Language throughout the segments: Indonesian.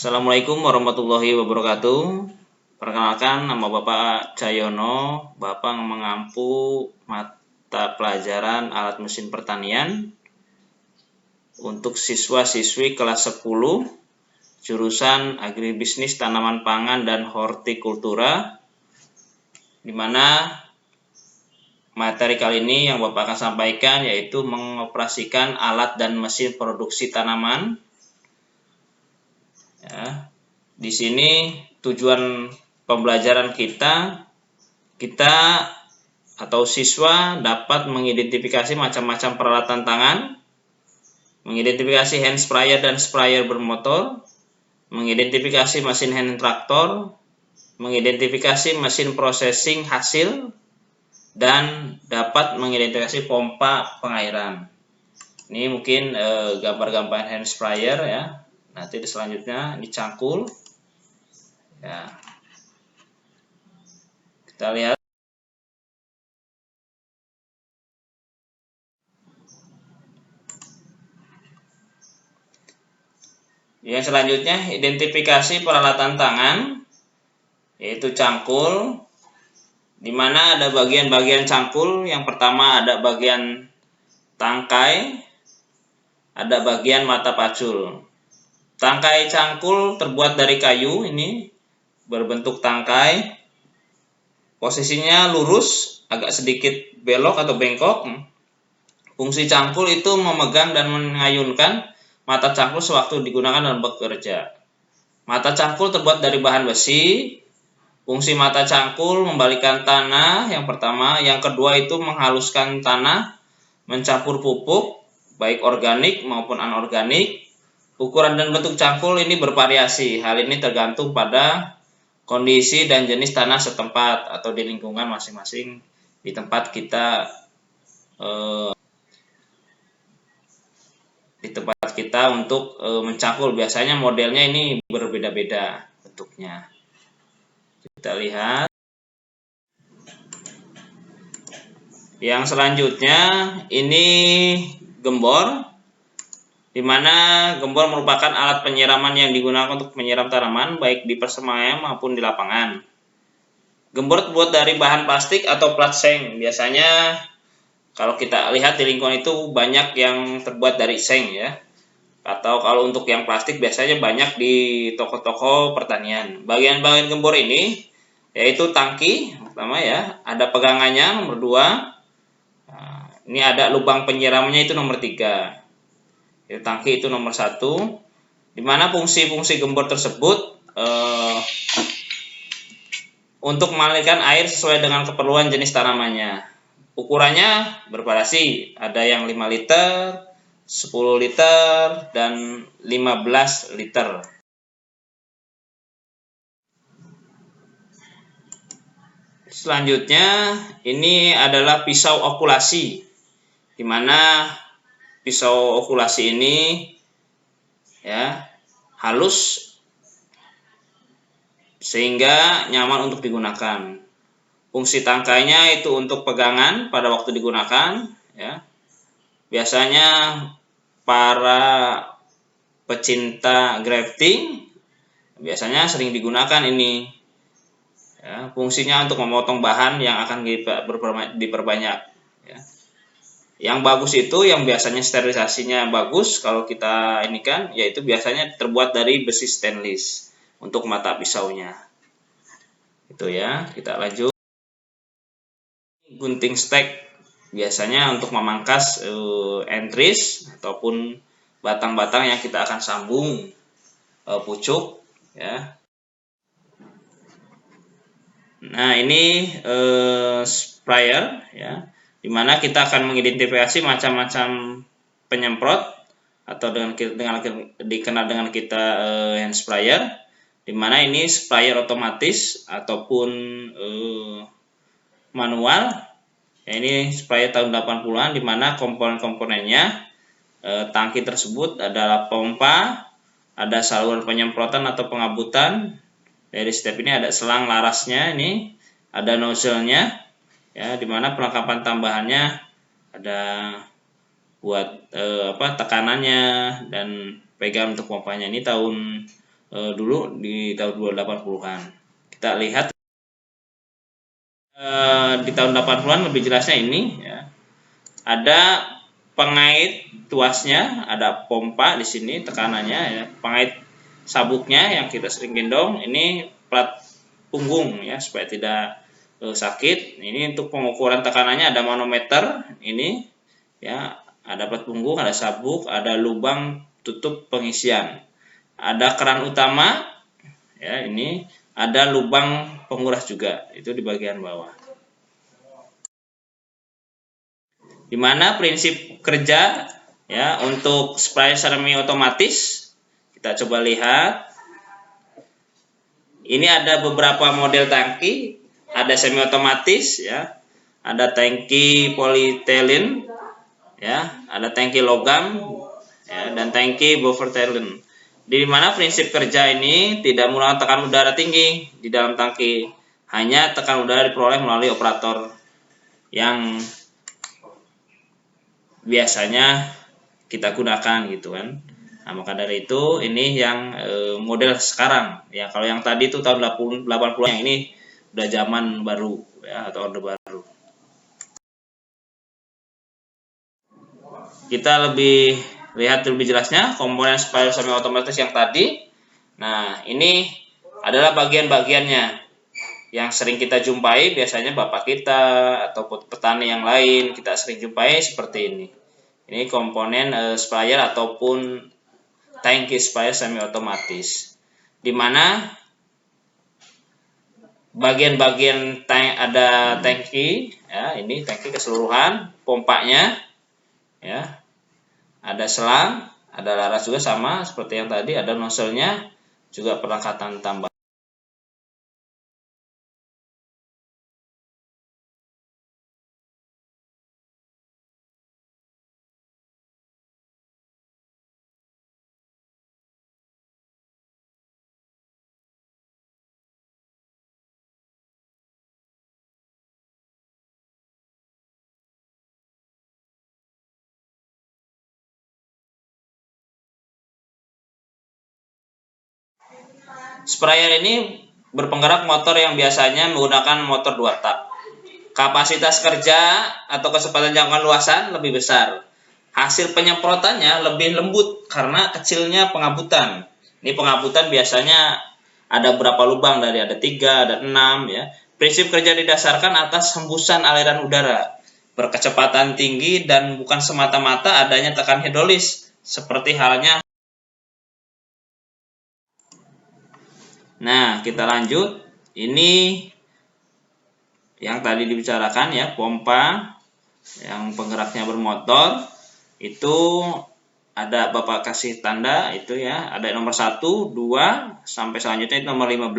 Assalamualaikum warahmatullahi wabarakatuh. Perkenalkan, nama Bapak Cahyono. Bapak mengampu mata pelajaran alat mesin pertanian untuk siswa-siswi kelas 10 jurusan agribisnis tanaman pangan dan hortikultura, di mana materi kali ini yang Bapak akan sampaikan yaitu mengoperasikan alat dan mesin produksi tanaman. Ya, di sini tujuan pembelajaran kita atau siswa dapat mengidentifikasi macam-macam peralatan tangan, mengidentifikasi hand sprayer dan sprayer bermotor, mengidentifikasi mesin hand traktor, mengidentifikasi mesin processing hasil, dan dapat mengidentifikasi pompa pengairan. Ini mungkin gambar-gambar hand sprayer ya. Nanti selanjutnya dicangkul. Ya. Kita lihat. Yang selanjutnya identifikasi peralatan tangan, yaitu cangkul, di mana ada bagian-bagian cangkul. Yang pertama ada bagian tangkai, ada bagian mata pacul. Tangkai cangkul terbuat dari kayu, ini berbentuk tangkai. Posisinya lurus, agak sedikit belok atau bengkok. Fungsi cangkul itu memegang dan mengayunkan mata cangkul sewaktu digunakan dalam bekerja. Mata cangkul terbuat dari bahan besi. Fungsi mata cangkul membalikan tanah yang pertama, yang kedua itu menghaluskan tanah, mencampur pupuk, baik organik maupun anorganik. Ukuran dan bentuk cangkul ini bervariasi. Hal ini tergantung pada kondisi dan jenis tanah setempat atau di lingkungan masing-masing di tempat kita untuk mencangkul. Biasanya modelnya ini berbeda-beda bentuknya. Kita lihat. Yang selanjutnya ini gembor, di mana gembor merupakan alat penyiraman yang digunakan untuk menyiram tanaman baik di persemaian maupun di lapangan. Gembor terbuat dari bahan plastik atau plat seng. Biasanya kalau kita lihat di lingkungan itu banyak yang terbuat dari seng ya. Atau kalau untuk yang plastik biasanya banyak di toko-toko pertanian. Bagian-bagian gembor ini yaitu tangki pertama ya, ada pegangannya nomor 2. Nah, ini ada lubang penyiramannya itu nomor 3. Tangki itu nomor 1, di mana fungsi-fungsi gembor tersebut untuk mengalirkan air sesuai dengan keperluan jenis tanamannya. Ukurannya bervariasi, ada yang 5 liter, 10 liter, dan 15 liter. Selanjutnya ini adalah pisau okulasi, di mana pisau okulasi ini ya halus sehingga nyaman untuk digunakan. Fungsi tangkainya itu untuk pegangan pada waktu digunakan ya. Biasanya para pecinta grafting biasanya sering digunakan ini ya. Fungsinya untuk memotong bahan yang akan diperbanyak ya. Yang bagus itu yang biasanya sterilisasinya bagus kalau kita ini kan, yaitu biasanya terbuat dari besi stainless untuk mata pisaunya. Itu ya, kita lanjut. Gunting stek biasanya untuk memangkas entris ataupun batang-batang yang kita akan sambung pucuk ya. Nah, ini sprayer ya, dimana kita akan mengidentifikasi macam-macam penyemprot atau dikenal dengan kita hand sprayer, dimana ini sprayer otomatis ataupun manual ya. Ini sprayer tahun 80-an, dimana komponen-komponennya tangki tersebut adalah pompa, ada saluran penyemprotan atau pengabutan. Dari setiap ini ada selang larasnya, ini ada nozzle-nya ya, dimana perlengkapan tambahannya ada buat tekanannya dan pegang untuk pompanya. Ini tahun dulu di tahun 80-an. Kita lihat di tahun 80-an lebih jelasnya ini ya. Ada pengait tuasnya, ada pompa di sini tekanannya ya, pengait sabuknya yang kita sering gendong, ini plat punggung ya supaya tidak sakit. Ini untuk pengukuran tekanannya ada manometer ini ya, ada plat punggung, ada sabuk, ada lubang tutup pengisian. Ada keran utama ya, ini ada lubang penguras juga, itu di bagian bawah. Di mana prinsip kerja ya untuk sprayer semi otomatis, kita coba lihat. Ini ada beberapa model tangki, ada semi otomatis ya, ada tangki polyethylene ya, ada tangki logam ya, dan tangki polyethylene. Di mana prinsip kerja ini tidak menggunakan tekanan udara tinggi di dalam tangki, hanya tekanan udara diperoleh melalui operator yang biasanya kita gunakan gitu kan. Nah, maka dari itu ini yang model sekarang ya. Kalau yang tadi itu tahun 80 yang ini udah zaman baru ya, atau orde baru. Kita lebih lihat lebih jelasnya komponen sprayer semi otomatis yang tadi. Nah, ini adalah bagian-bagiannya yang sering kita jumpai, biasanya bapak kita ataupun petani yang lain kita sering jumpai seperti ini. Ini komponen sprayer ataupun tangki sprayer semi otomatis, di mana bagian-bagian ada tangki ya, ini tangki keseluruhan, pompanya ya, ada selang, ada laras juga sama seperti yang tadi, ada nozzle-nya juga perlengkapan tambah. Sprayer ini berpenggerak motor yang biasanya menggunakan motor 2 tak. Kapasitas kerja atau kecepatan jangkauan luasan lebih besar. Hasil penyemprotannya lebih lembut karena kecilnya pengabutan. Ini pengabutan biasanya ada berapa lubang, dari ada 3, ada 6 ya. Prinsip kerja didasarkan atas hembusan aliran udara berkecepatan tinggi dan bukan semata-mata adanya tekanan hidrolis seperti halnya. Nah, kita lanjut. Ini yang tadi dibicarakan ya, pompa yang penggeraknya bermotor. Itu ada Bapak kasih tanda itu ya, ada nomor 1, 2 sampai selanjutnya itu nomor 15.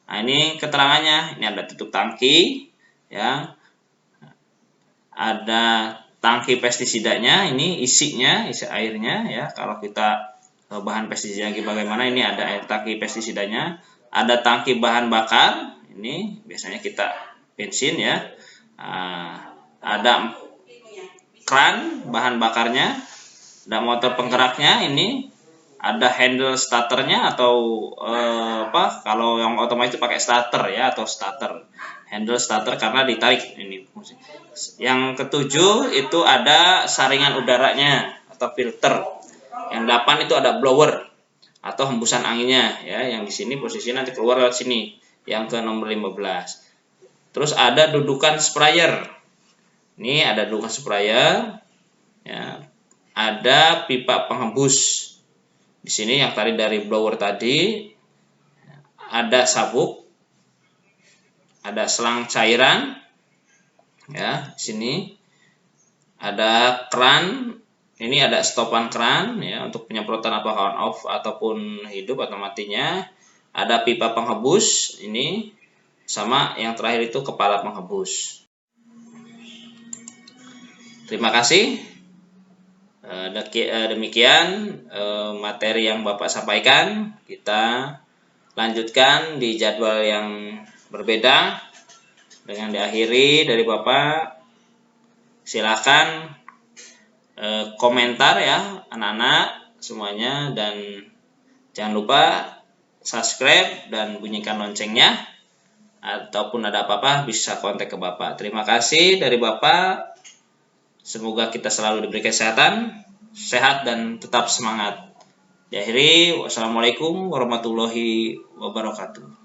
Nah, ini keterangannya. Ini ada tutup tangki ya. Ada tangki pestisidanya, ini isinya, isi airnya ya. Kalau kita bahan pestisida bagaimana, ini ada air tangki pestisidanya, ada tangki bahan bakar, ini biasanya kita bensin ya. Ada kran bahan bakarnya, ada motor penggeraknya, ini ada handle starternya atau kalau yang otomatis pakai starter ya, atau starter, handle starter karena ditarik ini. Yang ketujuh itu ada saringan udaranya atau filter. Yang 8 itu ada blower atau hembusan anginnya ya, yang di sini posisinya nanti keluar lewat sini, yang ke nomor 15. Terus ada dudukan sprayer. Ini ada dudukan sprayer ya. Ada pipa penghembus. Di sini yang tadi dari blower tadi, ada sabuk, ada selang cairan ya. Di sini ada keran. Ini ada stopan keran ya untuk penyemprotan apakah on off ataupun hidup atau matinya. Ada pipa penghembus ini, sama yang terakhir itu kepala penghembus. Terima kasih. Demikian materi yang Bapak sampaikan. Kita lanjutkan di jadwal yang berbeda dengan diakhiri dari Bapak. Silakan komentar ya anak-anak semuanya, dan jangan lupa subscribe dan bunyikan loncengnya. Ataupun ada apa-apa bisa kontak ke Bapak. Terima kasih dari Bapak. Semoga kita selalu diberi kesehatan, sehat dan tetap semangat. Diakhiri, wassalamualaikum warahmatullahi wabarakatuh.